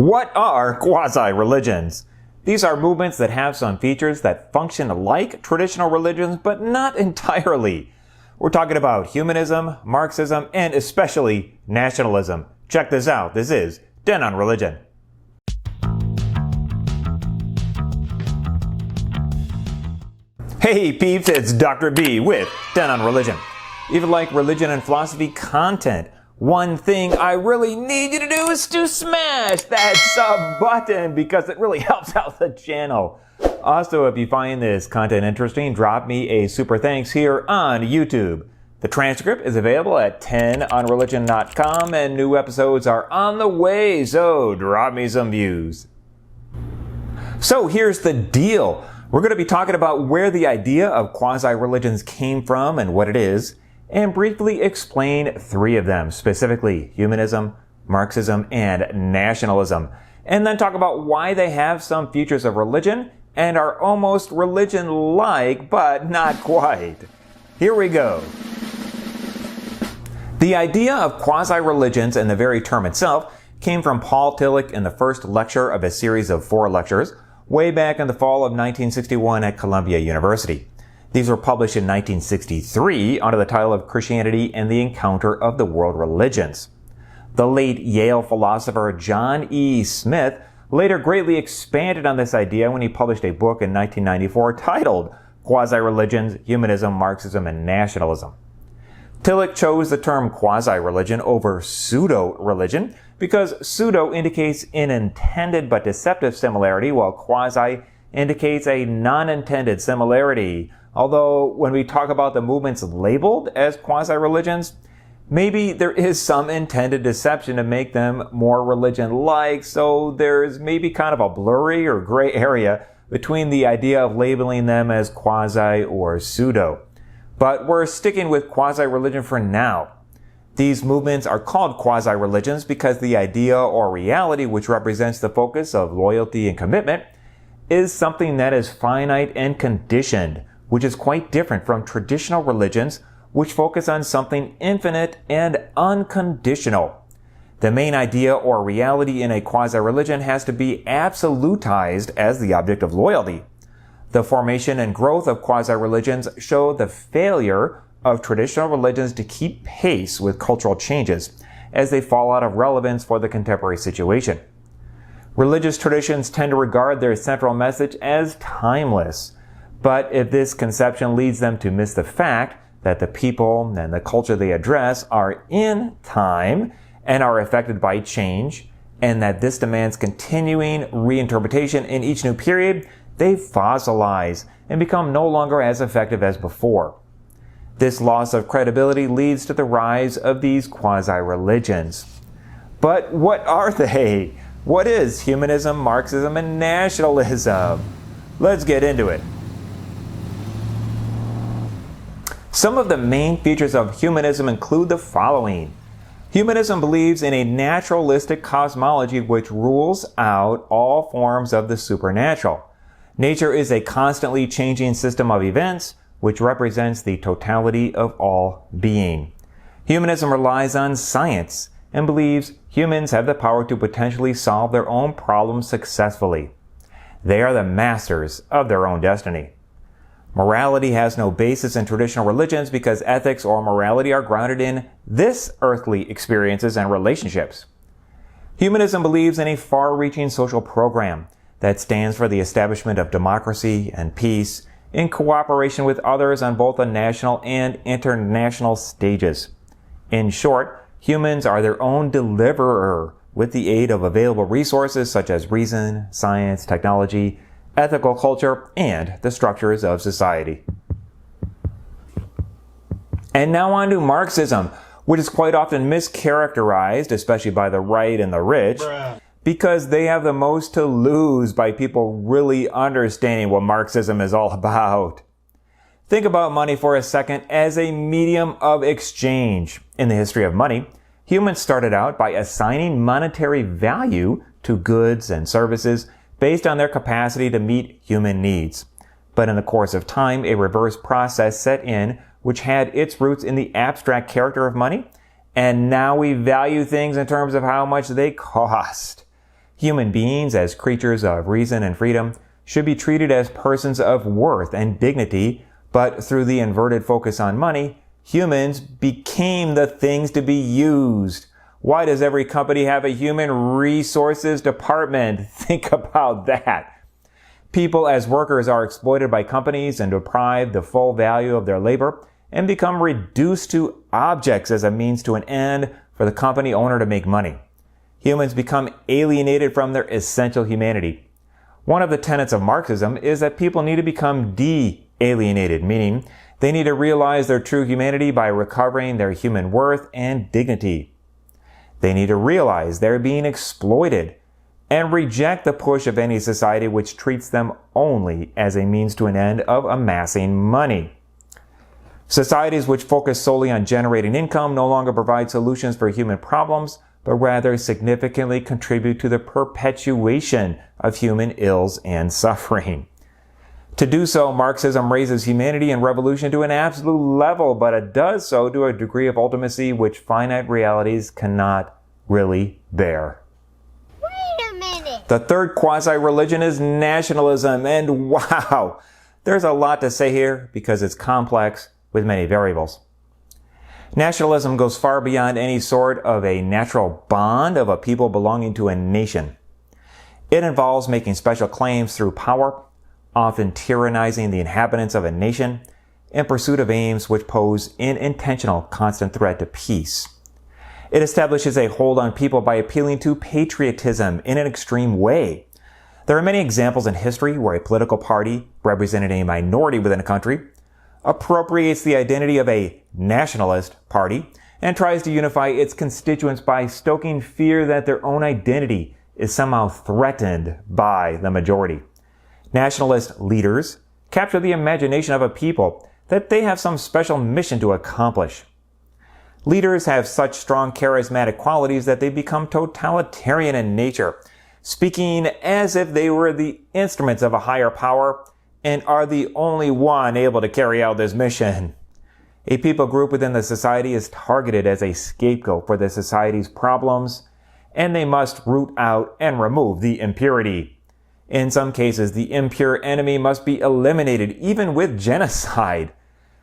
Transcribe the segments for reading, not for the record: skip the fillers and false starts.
What are quasi-religions? These are movements that have some features that function like traditional religions, but not entirely. We're talking about humanism, Marxism, and especially nationalism. Check this out. This is TenOnReligion. Hey peeps, it's Dr. B with TenOnReligion. If you like religion and philosophy content, one thing I really need you to do is to smash that sub button because it really helps out the channel. Also, if you find this content interesting, drop me a super thanks here on YouTube. The transcript is available at TenOnReligion.com and new episodes are on the way, so drop me some views. So here's the deal. We're going to be talking about where the idea of quasi-religions came from and what it is, and briefly explain three of them, specifically humanism, Marxism, and nationalism. And then talk about why they have some features of religion and are almost religion-like, but not quite. Here we go. The idea of quasi-religions and the very term itself came from Paul Tillich in the first lecture of a series of 4 lectures way back in the fall of 1961 at Columbia University. These were published in 1963 under the title of Christianity and the Encounter of the World Religions. The late Yale philosopher John E. Smith later greatly expanded on this idea when he published a book in 1994 titled Quasi-Religions, Humanism, Marxism, and Nationalism. Tillich chose the term quasi-religion over pseudo-religion because pseudo indicates an intended but deceptive similarity, while quasi indicates a non-intended similarity. Although when we talk about the movements labeled as quasi-religions, maybe there is some intended deception to make them more religion-like, so there's maybe kind of a blurry or gray area between the idea of labeling them as quasi or pseudo. But we're sticking with quasi-religion for now. These movements are called quasi-religions because the idea or reality which represents the focus of loyalty and commitment is something that is finite and conditioned, which is quite different from traditional religions which focus on something infinite and unconditional. The main idea or reality in a quasi-religion has to be absolutized as the object of loyalty. The formation and growth of quasi-religions show the failure of traditional religions to keep pace with cultural changes as they fall out of relevance for the contemporary situation. Religious traditions tend to regard their central message as timeless, but if this conception leads them to miss the fact that the people and the culture they address are in time and are affected by change, and that this demands continuing reinterpretation in each new period, they fossilize and become no longer as effective as before. This loss of credibility leads to the rise of these quasi-religions. But what are they? What is humanism, Marxism, and nationalism? Let's get into it. Some of the main features of humanism include the following. Humanism believes in a naturalistic cosmology which rules out all forms of the supernatural. Nature is a constantly changing system of events which represents the totality of all being. Humanism relies on science and believes humans have the power to potentially solve their own problems successfully. They are the masters of their own destiny. Morality has no basis in traditional religions because ethics or morality are grounded in this earthly experiences and relationships. Humanism believes in a far-reaching social program that stands for the establishment of democracy and peace in cooperation with others on both the national and international stages. In short, humans are their own deliverer with the aid of available resources such as reason, science, technology, ethical culture, and the structures of society. And now on to Marxism, which is quite often mischaracterized, especially by the right and the rich, because they have the most to lose by people really understanding what Marxism is all about. Think about money for a second as a medium of exchange. In the history of money, humans started out by assigning monetary value to goods and services based on their capacity to meet human needs. But in the course of time, a reverse process set in which had its roots in the abstract character of money, and now we value things in terms of how much they cost. Human beings, as creatures of reason and freedom, should be treated as persons of worth and dignity, but through the inverted focus on money, humans became the things to be used. Why does every company have a human resources department? Think about that. People as workers are exploited by companies and deprived the full value of their labor and become reduced to objects as a means to an end for the company owner to make money. Humans become alienated from their essential humanity. One of the tenets of Marxism is that people need to become de-alienated, meaning they need to realize their true humanity by recovering their human worth and dignity. They need to realize they're being exploited and reject the push of any society which treats them only as a means to an end of amassing money. Societies which focus solely on generating income no longer provide solutions for human problems, but rather significantly contribute to the perpetuation of human ills and suffering. To do so, Marxism raises humanity and revolution to an absolute level, but it does so to a degree of ultimacy which finite realities cannot really bear. Wait a minute! The third quasi-religion is nationalism, and wow, there's a lot to say here because it's complex with many variables. Nationalism goes far beyond any sort of a natural bond of a people belonging to a nation. It involves making special claims through power, often tyrannizing the inhabitants of a nation, in pursuit of aims which pose an intentional constant threat to peace. It establishes a hold on people by appealing to patriotism in an extreme way. There are many examples in history where a political party, representing a minority within a country, appropriates the identity of a nationalist party and tries to unify its constituents by stoking fear that their own identity is somehow threatened by the majority. Nationalist leaders capture the imagination of a people that they have some special mission to accomplish. Leaders have such strong charismatic qualities that they become totalitarian in nature, speaking as if they were the instruments of a higher power and are the only one able to carry out this mission. A people group within the society is targeted as a scapegoat for the society's problems, and they must root out and remove the impurity. In some cases, the impure enemy must be eliminated, even with genocide.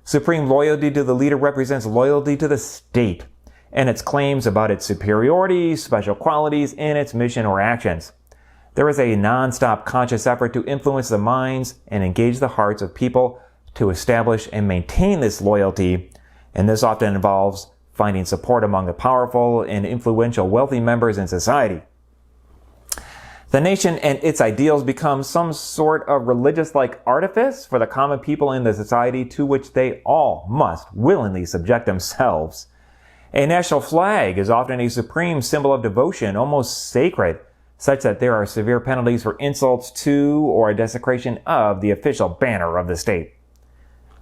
Supreme loyalty to the leader represents loyalty to the state and its claims about its superiority, special qualities, and its mission or actions. There is a non-stop conscious effort to influence the minds and engage the hearts of people to establish and maintain this loyalty, and this often involves finding support among the powerful and influential wealthy members in society. The nation and its ideals become some sort of religious-like artifice for the common people in the society to which they all must willingly subject themselves. A national flag is often a supreme symbol of devotion, almost sacred, such that there are severe penalties for insults to or a desecration of the official banner of the state.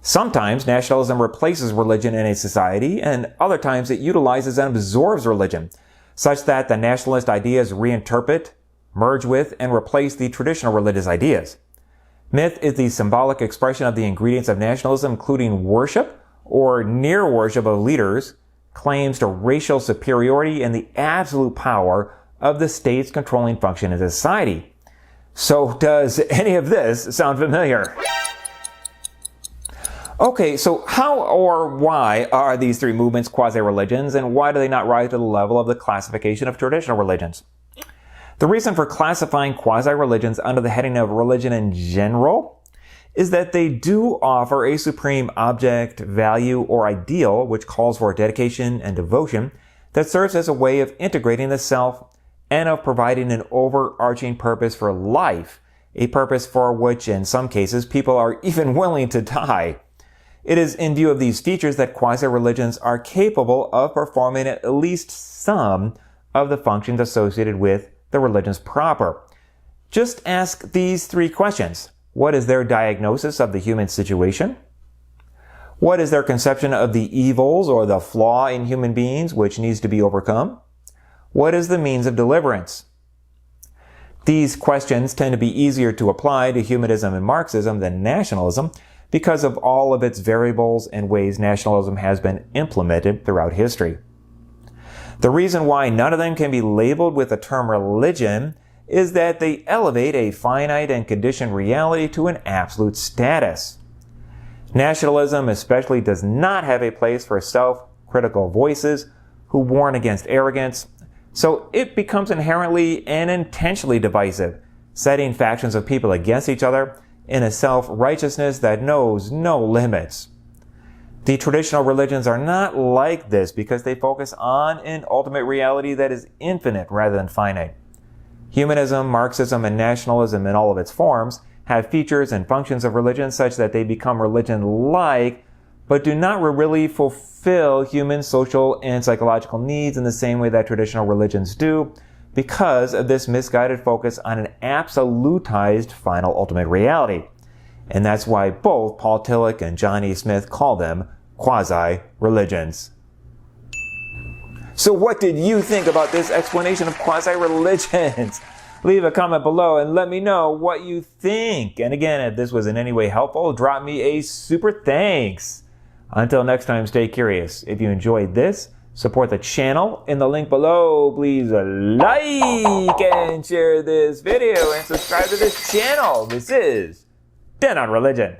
Sometimes nationalism replaces religion in a society, and other times it utilizes and absorbs religion, such that the nationalist ideas reinterpret, merge with, and replace the traditional religious ideas. Myth is the symbolic expression of the ingredients of nationalism, including worship or near worship of leaders, claims to racial superiority, and the absolute power of the state's controlling function in society. So does any of this sound familiar? Okay, so how or why are these three movements quasi-religions, and why do they not rise to the level of the classification of traditional religions? The reason for classifying quasi-religions under the heading of religion in general is that they do offer a supreme object, value, or ideal which calls for dedication and devotion that serves as a way of integrating the self and of providing an overarching purpose for life, a purpose for which in some cases people are even willing to die. It is in view of these features that quasi-religions are capable of performing at least some of the functions associated with the religions proper. Just ask these three questions. What is their diagnosis of the human situation? What is their conception of the evils or the flaw in human beings which needs to be overcome? What is the means of deliverance? These questions tend to be easier to apply to humanism and Marxism than nationalism because of all of its variables and ways nationalism has been implemented throughout history. The reason why none of them can be labeled with the term religion is that they elevate a finite and conditioned reality to an absolute status. Nationalism especially does not have a place for self-critical voices who warn against arrogance, so it becomes inherently and intentionally divisive, setting factions of people against each other in a self-righteousness that knows no limits. The traditional religions are not like this because they focus on an ultimate reality that is infinite rather than finite. Humanism, Marxism, and nationalism in all of its forms have features and functions of religion such that they become religion-like, but do not really fulfill human social and psychological needs in the same way that traditional religions do, because of this misguided focus on an absolutized final ultimate reality. And that's why both Paul Tillich and John E. Smith call them quasi-religions. So what did you think about this explanation of quasi-religions? Leave a comment below and let me know what you think. And again, if this was in any way helpful, drop me a super thanks. Until next time, stay curious. If you enjoyed this, support the channel in the link below. Please like and share this video and subscribe to this channel. This is TenOnReligion.